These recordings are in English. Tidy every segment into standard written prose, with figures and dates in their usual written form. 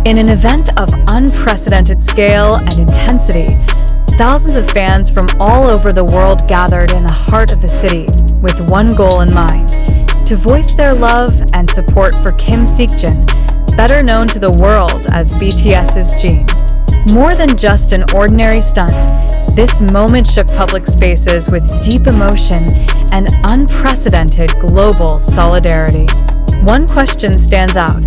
In an event of unprecedented scale and intensity, thousands of fans from all over the world gathered in the heart of the city with one goal in mind: to voice their love and support for Kim Seokjin, better known to the world as BTS's Jin. More than just an ordinary stunt, this moment shook public spaces with deep emotion and unprecedented global solidarity. One question stands out: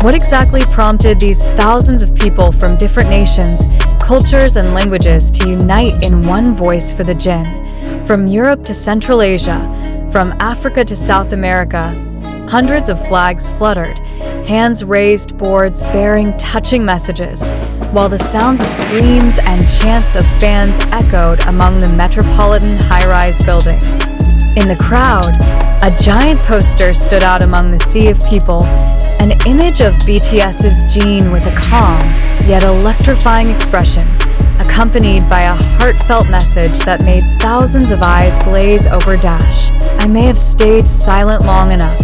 what exactly prompted these thousands of people from different nations, cultures, and languages to unite in one voice for the Jin? From Europe to Central Asia, from Africa to South America, hundreds of flags fluttered, hands raised, boards bearing touching messages, while the sounds of screams and chants of fans echoed among the metropolitan high-rise buildings. In the crowd, a giant poster stood out among the sea of people, an image of BTS's Jin with a calm yet electrifying expression, accompanied by a heartfelt message that made thousands of eyes glaze over. I may have stayed silent long enough,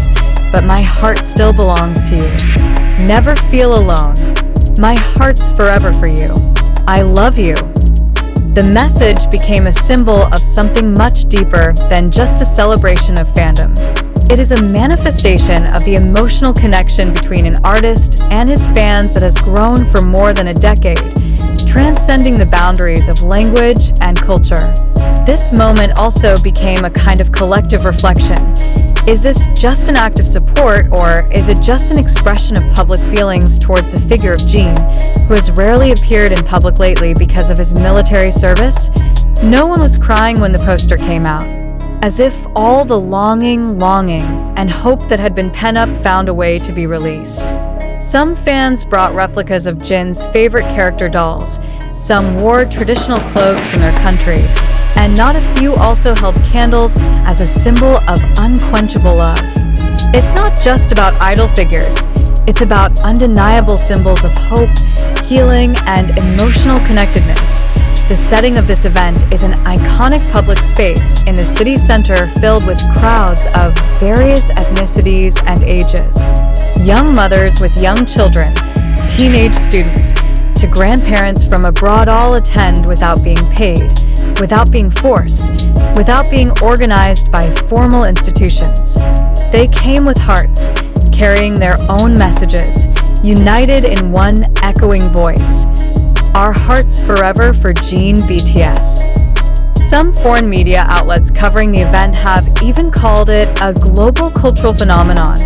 but my heart still belongs to you. Never feel alone. My heart's forever for you. I love you. The message became a symbol of something much deeper than just a celebration of fandom. It is a manifestation of the emotional connection between an artist and his fans that has grown for more than a decade, transcending the boundaries of language and culture. This moment also became a kind of collective reflection. Is this just an act of support, or is it just an expression of public feelings towards the figure of Jin, who has rarely appeared in public lately because of his military service? No one was crying when the poster came out, as if all the longing, and hope that had been pent up found a way to be released. Some fans brought replicas of Jin's favorite character dolls, some wore traditional clothes from their country, and not a few also held candles as a symbol of unquenchable love. It's not just about idol figures, it's about undeniable symbols of hope, healing, and emotional connectedness. The setting of this event is an iconic public space in the city center filled with crowds of various ethnicities and ages. Young mothers with young children, teenage students, to grandparents from abroad all attend without being paid, without being forced, without being organized by formal institutions. They came with hearts, carrying their own messages, united in one echoing voice: our hearts forever for Jin BTS. Some foreign media outlets covering the event have even called it a global cultural phenomenon,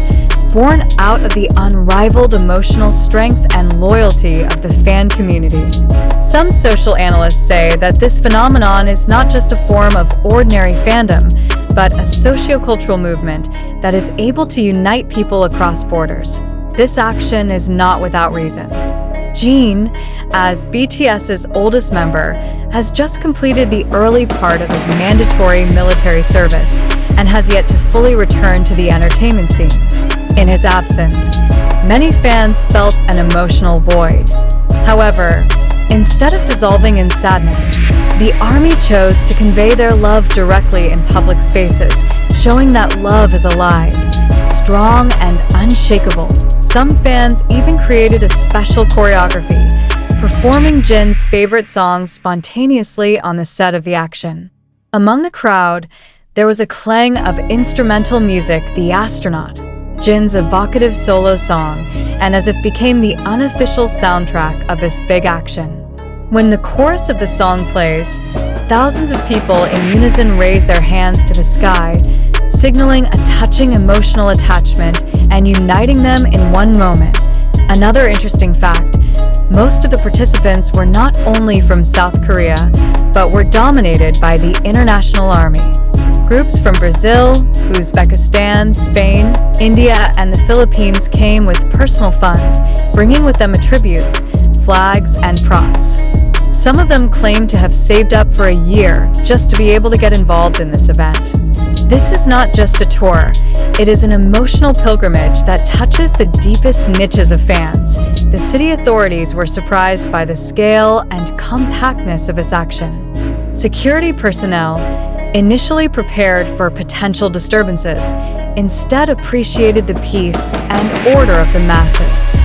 born out of the unrivaled emotional strength and loyalty of the fan community. Some social analysts say that this phenomenon is not just a form of ordinary fandom, but a sociocultural movement that is able to unite people across borders. This action is not without reason. Jin, as BTS's oldest member, has just completed the early part of his mandatory military service and has yet to fully return to the entertainment scene. In his absence, many fans felt an emotional void. However, instead of dissolving in sadness, the ARMY chose to convey their love directly in public spaces, showing that love is alive, strong, and unshakable. Some fans even created a special choreography, performing Jin's favorite songs spontaneously on the set of the action. Among the crowd, there was a clang of instrumental music, The Astronaut, Jin's evocative solo song, and as if became the unofficial soundtrack of this big action. When the chorus of the song plays, thousands of people in unison raise their hands to the sky, signaling a touching emotional attachment and uniting them in one moment. Another interesting fact: most of the participants were not only from South Korea, but were dominated by the International Army. Groups from Brazil, Uzbekistan, Spain, India, and the Philippines came with personal funds, bringing with them tributes, flags, and props. Some of them claimed to have saved up for a year just to be able to get involved in this event. This is not just a tour, it is an emotional pilgrimage that touches the deepest niches of fans. The city authorities were surprised by the scale and compactness of this action. Security personnel, initially prepared for potential disturbances, instead appreciated the peace and order of the masses.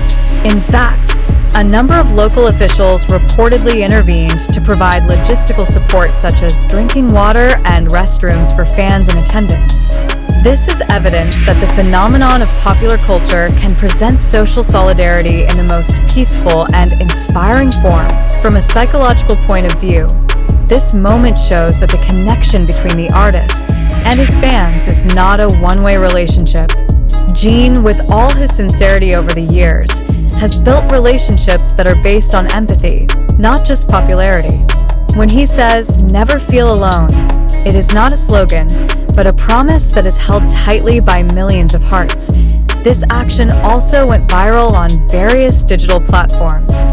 In fact, A number of local officials reportedly intervened to provide logistical support such as drinking water and restrooms for fans in attendance. This is evidence that the phenomenon of popular culture can present social solidarity in the most peaceful and inspiring form. From a psychological point of view, this moment shows that the connection between the artist and his fans is not a one-way relationship. Jin, with all his sincerity over the years, has built relationships that are based on empathy, not just popularity. When he says, "Never feel alone," it is not a slogan, but a promise that is held tightly by millions of hearts. This action also went viral on various digital platforms.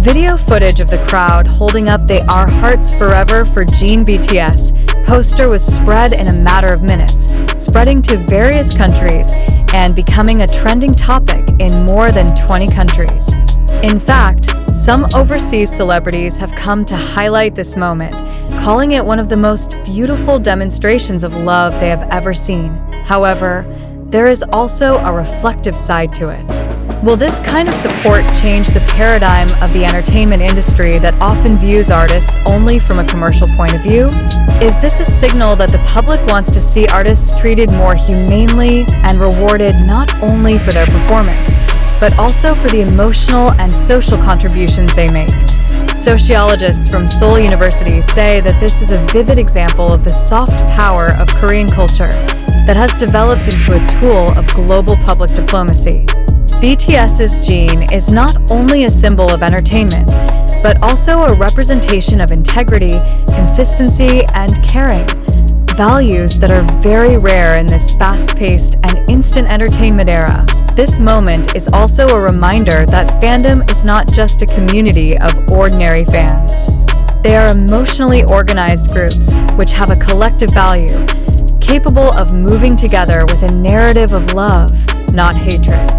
Video footage of the crowd holding up the "Our Hearts Forever for Jin BTS" poster was spread in a matter of minutes, spreading to various countries and becoming a trending topic in more than 20 countries. In fact, some overseas celebrities have come to highlight this moment, calling it one of the most beautiful demonstrations of love they have ever seen. However, there is also a reflective side to it. Will this kind of support change the paradigm of the entertainment industry that often views artists only from a commercial point of view? Is this a signal that the public wants to see artists treated more humanely and rewarded not only for their performance, but also for the emotional and social contributions they make? Sociologists from Seoul University say that this is a vivid example of the soft power of Korean culture that has developed into a tool of global public diplomacy. BTS's Jin is not only a symbol of entertainment, but also a representation of integrity, consistency, and caring, values that are very rare in this fast-paced and instant entertainment era. This moment is also a reminder that fandom is not just a community of ordinary fans. They are emotionally organized groups, which have a collective value, capable of moving together with a narrative of love, not hatred.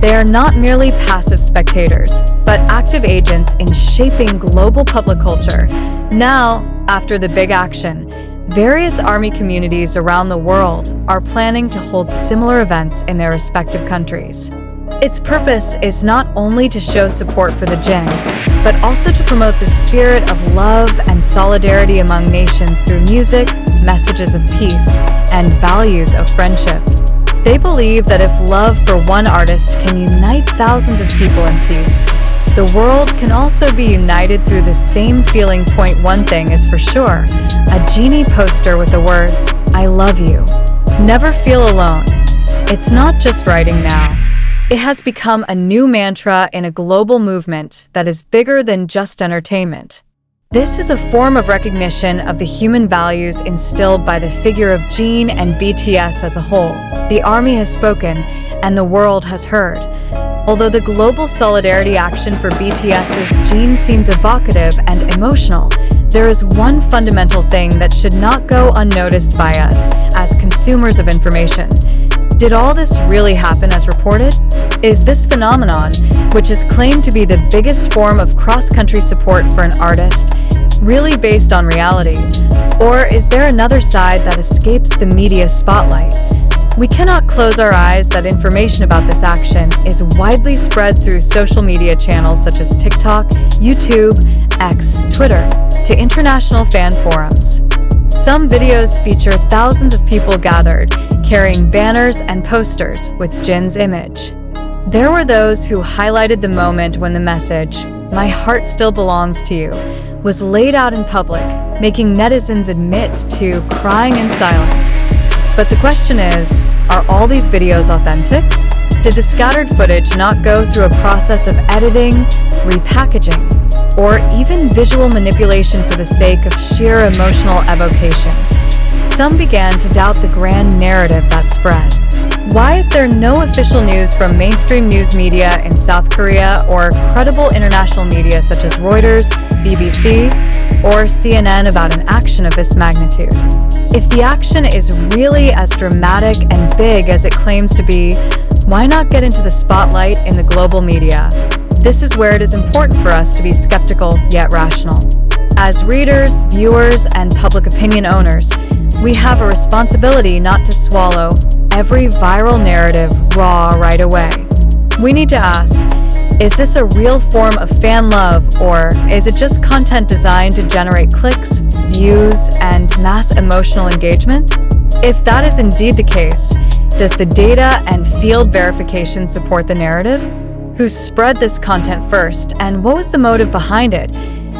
They are not merely passive spectators, but active agents in shaping global public culture. Now, after the big action, various ARMY communities around the world are planning to hold similar events in their respective countries. Its purpose is not only to show support for the Jin, but also to promote the spirit of love and solidarity among nations through music, messages of peace, and values of friendship. They believe that if love for one artist can unite thousands of people in peace, the world can also be united through the same feeling. One thing is for sure, a genie poster with the words, "I love you. Never feel alone." It's not just writing now. It has become a new mantra in a global movement that is bigger than just entertainment. This is a form of recognition of the human values instilled by the figure of Jin and BTS as a whole. The ARMY has spoken, and the world has heard. Although the global solidarity action for BTS's Jin seems evocative and emotional, there is one fundamental thing that should not go unnoticed by us as consumers of information. Did all this really happen as reported? Is this phenomenon, which is claimed to be the biggest form of cross-country support for an artist, really based on reality? Or is there another side that escapes the media spotlight? We cannot close our eyes that information about this action is widely spread through social media channels such as TikTok, YouTube, X, Twitter, to international fan forums. Some videos feature thousands of people gathered, carrying banners and posters with Jin's image. There were those who highlighted the moment when the message, "My heart still belongs to you," was laid out in public, making netizens admit to crying in silence. But the question is, are all these videos authentic? Did the scattered footage not go through a process of editing, repackaging, or even visual manipulation for the sake of sheer emotional evocation? Some began to doubt the grand narrative that spread. Why is there no official news from mainstream news media in South Korea or credible international media such as Reuters, BBC, or CNN about an action of this magnitude? If the action is really as dramatic and big as it claims to be, why not get into the spotlight in the global media? This is where it is important for us to be skeptical yet rational. As readers, viewers, and public opinion owners, we have a responsibility not to swallow every viral narrative raw right away. We need to ask, Is this a real form of fan love, or is it just content designed to generate clicks, views, and mass emotional engagement? If that is indeed the case, does the data and field verification support the narrative? Who spread this content first, and what was the motive behind it?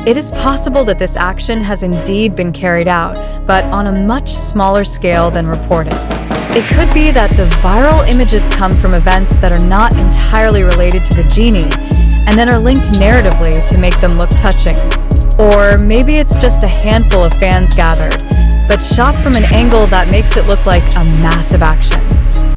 It is possible that this action has indeed been carried out, but on a much smaller scale than reported. It could be that the viral images come from events that are not entirely related to the genie, and then are linked narratively to make them look touching. Or maybe it's just a handful of fans gathered, but shot from an angle that makes it look like a massive action.